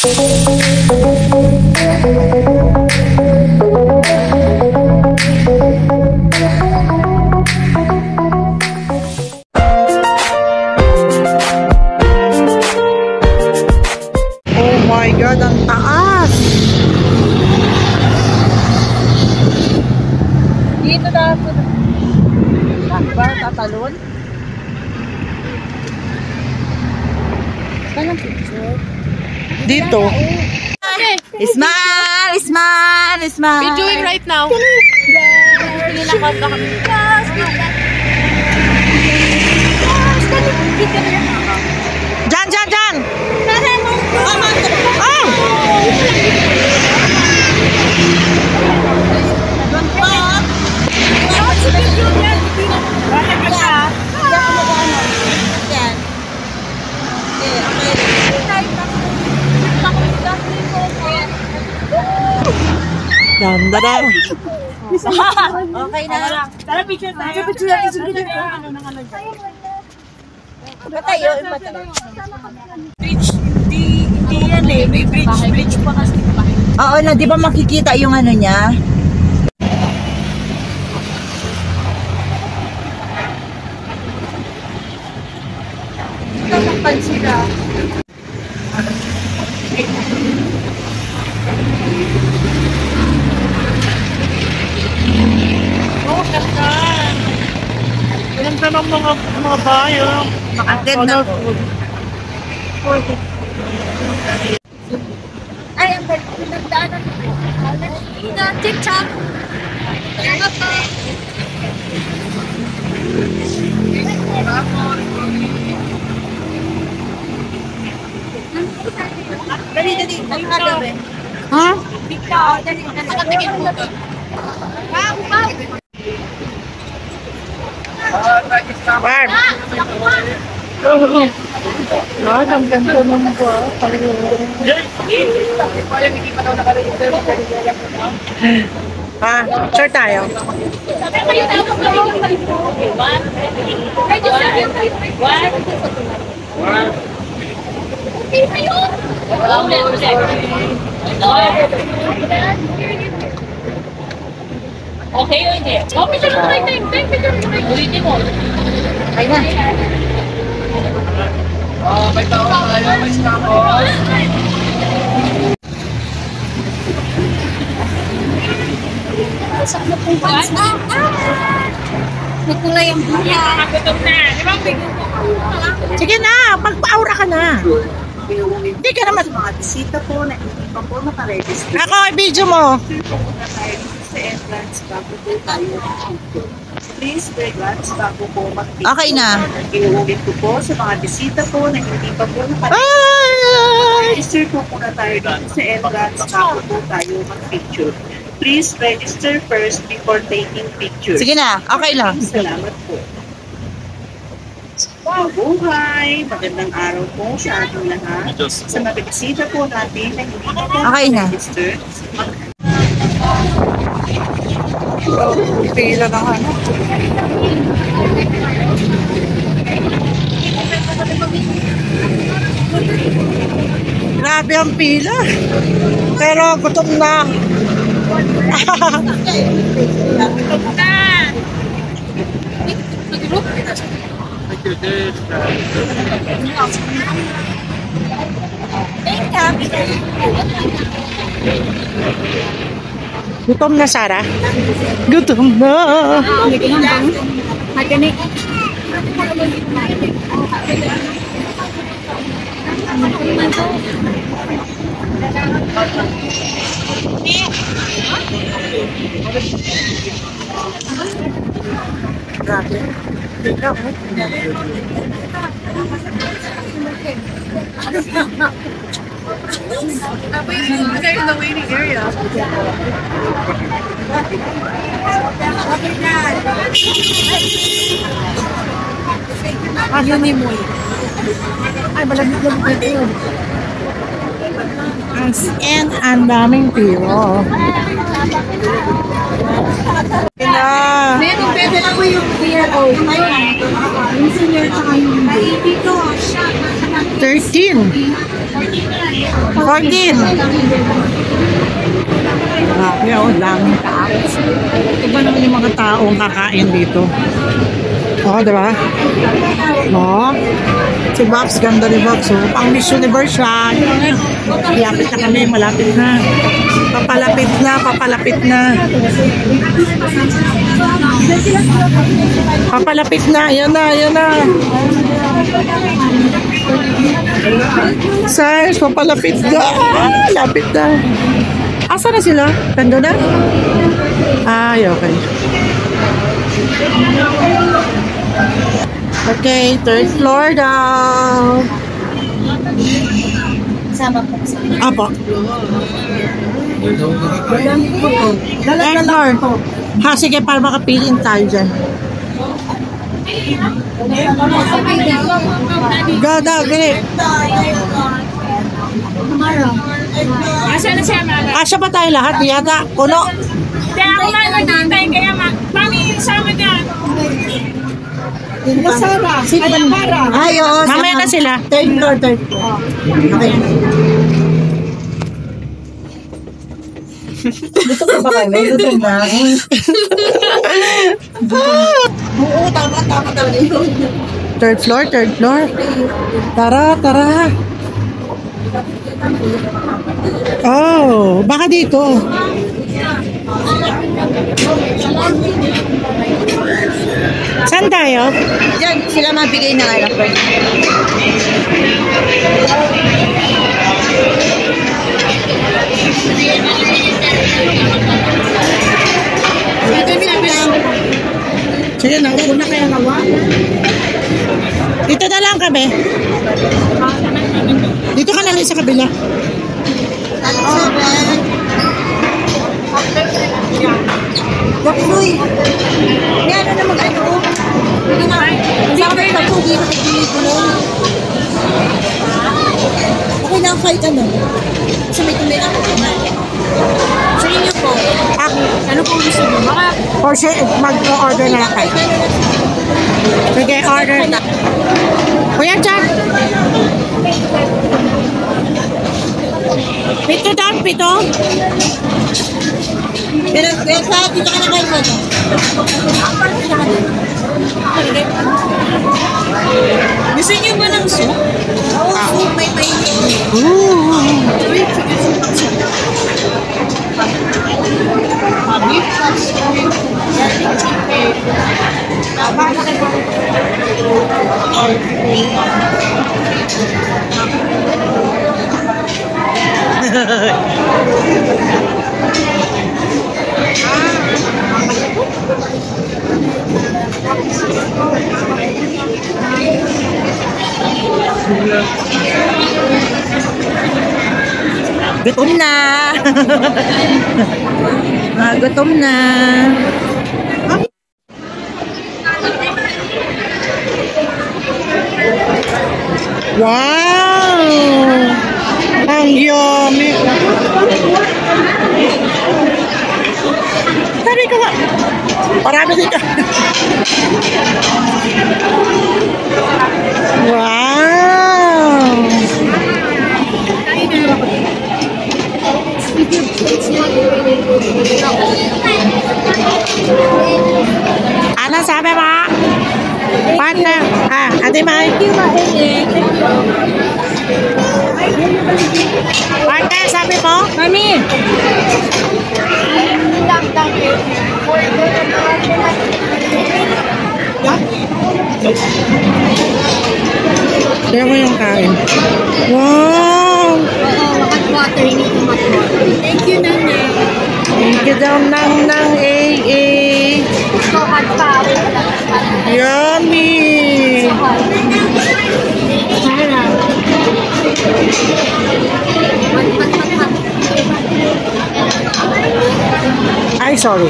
my God, ang taas! Dito na ako. Saan ba? Tatalon? Saan ang picture? Dito. Smile! Smile! Smile! We're doing right now. Jan, Jan, Jan! Oh! Ganda daw. Okay na. Tara, picture tayo. Picture lang. Patayo. Bridge. Hindi yan eh. May bridge pa kasi. Oo na, di ba makikita yung ano niya? Tatakpan sila. Oh, ganda. Ganda ng mga bayo. Nakatid na po. Ay, ang pinagdaanan na TikTok. Kaya pa. Dali. Ang kagabi. Ha? TikTok. Dali. Nakatingin mo to. Barb. Ang ganda ng ba? Ha? Sure tayo. Okay, hindi. Oh, picture mo right time. Picture mo right. Ulitin mo. Ay na. May tao tayo, may stamos. Nakulay ang buhay. Nakagutom na. Di ba? Sige na, magpa-aura ka na. Hindi ka naman. Mga bisita po na hindi pa po nakaregister. Ako, i-video mo. Sa entrance bago po tayo. Please, entrance bago po mag-picture. Okay na. Inuulit ko po sa mga bisita po na hindi pa po Ay! register po muna tayo dito sa entrance bago po tayo mag-picture. Please register first before taking pictures. Sige na, okay lang. Salamat po. Mabuhay! Magandang araw po sa ating lahat. Sa mga bisita po natin na hindi pa po Okay na. register. Pila ng ano. Grabe ang pila. Pero gutom na. Gutom na, Sarah? Gutom na. Grabe. They're in the waiting area. Ano ni Moy? Ay, malamig-lamig na yun. As in, ang daming piro. Meron pwede ako yung beer o yung senior tsaka yung baby ko. 13. 14. Grabe, oh, daming tao. Iba naman yung mga taong kakain dito. Oh, diba? Oh, si Box, ganda ni Box. Oh, pang Miss Universe siya. Malapit na kami, malapit na. Papalapit na, papalapit na. Papalapit na, yan na, yan na. Size, papalapit na. Ah, lapit na. Asa na sila? Tando na? Ay, okay. Okay, third floor daw. Sama po. Apo. Third floor. Ha, sige, para makapiliin tayo dyan. Gada, great. Asa na siya, Mama? Asya ba tayo lahat? Di yata. Kuno. Kaya ako lang nagtintay, kaya Mami, sama niya. Masara. Ay, oo. Mamaya na sila. Third floor, third floor. Okay. Gusto ko ba kayo? Gusto na. Oo, tama talaga yun. Third floor, third floor. Tara, tara. Oh, baka dito. Saan tayo? Diyan, sila mabigay na alam ko. Sige na, una kaya nawa. Dito na lang kami. Dito ka na rin sa kabila. Wakloy. May ano na mag-ano? Hindi na. Saka may napugi na nagdiligulo. Okay na ang fight ano? Sa may tuloy ako. Sa inyo po. Ano pong gusto mo? Baka Or mag-order na lang kayo. Sige, order na. Kuya Jack. Pito down, pito. pero sa dito ka na kayo mo. Gusto niyo ba ng soup? Oo, soup. May Gutom na. Gutom na. Wow! Ang yummy. Sabi ko nga, marami dito. Wow! Ano sabi mo? Partner. Ate Mai. Partner, sabi mo? Mami. Kaya mo yung kain. Wow! Water, hindi ko mag-water. Thank you, Nanay. Thank you daw ng AA. So, hot power. Yummy! Sarap. Ay, sorry.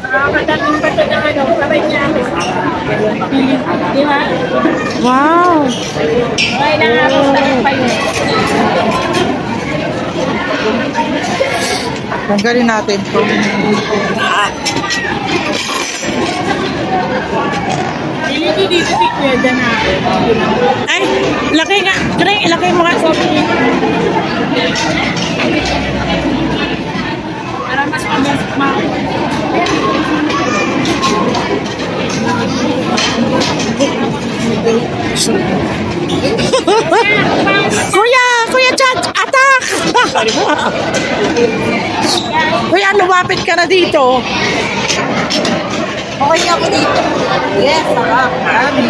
Nakakadating pa ito ng ano, sabay niya ako. Di ba? Wow! Okay na nga ako sa pa yun. Tanggalin natin ito. Hindi dito si Kuya na. Ay, ilagay nga. Greg, ilagay mo nga. Para mas ma. Kuya Chad, attack! Kuya, lumapit ka na dito. Okay ako dito. Yes, sarap. Marami.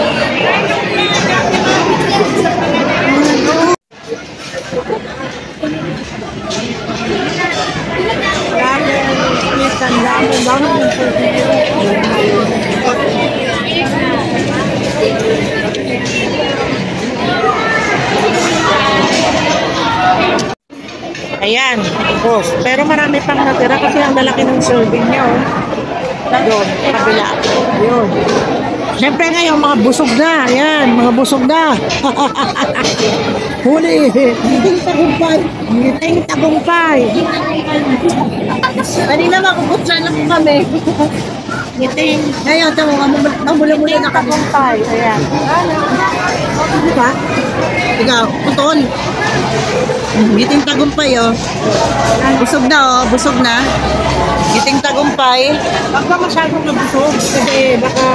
Ayan, boss. Pero marami pang natira kasi ang lalaki ng serving niya, oh. Doon, kabila. Yun. Siyempre ngayon, mga busog na. Ayan, mga busog na. Huli. Ngiting tagumpay. Ngiting tagumpay. Kanina makubutsan lang kami. Ngiting Ngayon, ito mamula-mula na kami. tagumpay. Ayan. Di ba? Ikaw, putol. Giting tagumpay, oh. Busog na, oh. Busog na. Giting tagumpay. Huwag ka masyadong nabusog. Kasi baka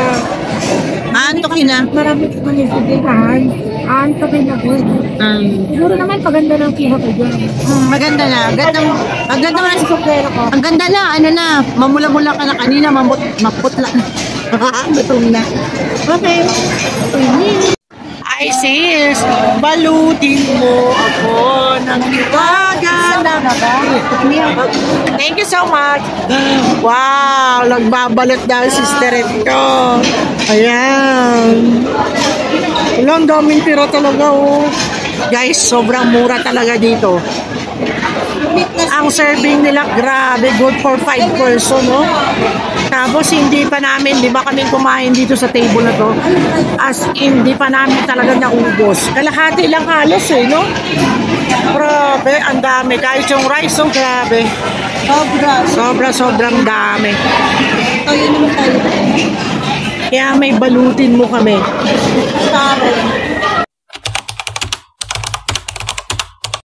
Aantokin na. Marami ko manisigihan. Aantokin ako. Siguro naman paganda ng kiha ko dyan. Maganda na. Ang ganda na. Sobrero ko. Ang ganda na. Ano na. Mamula-mula ka na kanina. Maputla na. Gutom na. Okay. ay sis, balutin mo ako ng iwaga na. Thank you so much. Wow, nagbabalot daw sister ko. Ayan. Wala, ang daming tira talaga, oh. Guys, sobrang mura talaga dito. Ang serving nila, grabe, good for 5 person, no? Tapos hindi pa namin, di ba kami kumain dito sa table na to? As in, di pa namin talaga naubos. Kalahati lang halos, eh, no? Grabe, ang dami. Kahit yung rice, oh, grabe. Sobrang dami. Ayun naman tayo. Kaya may balutin mo kami. Taro.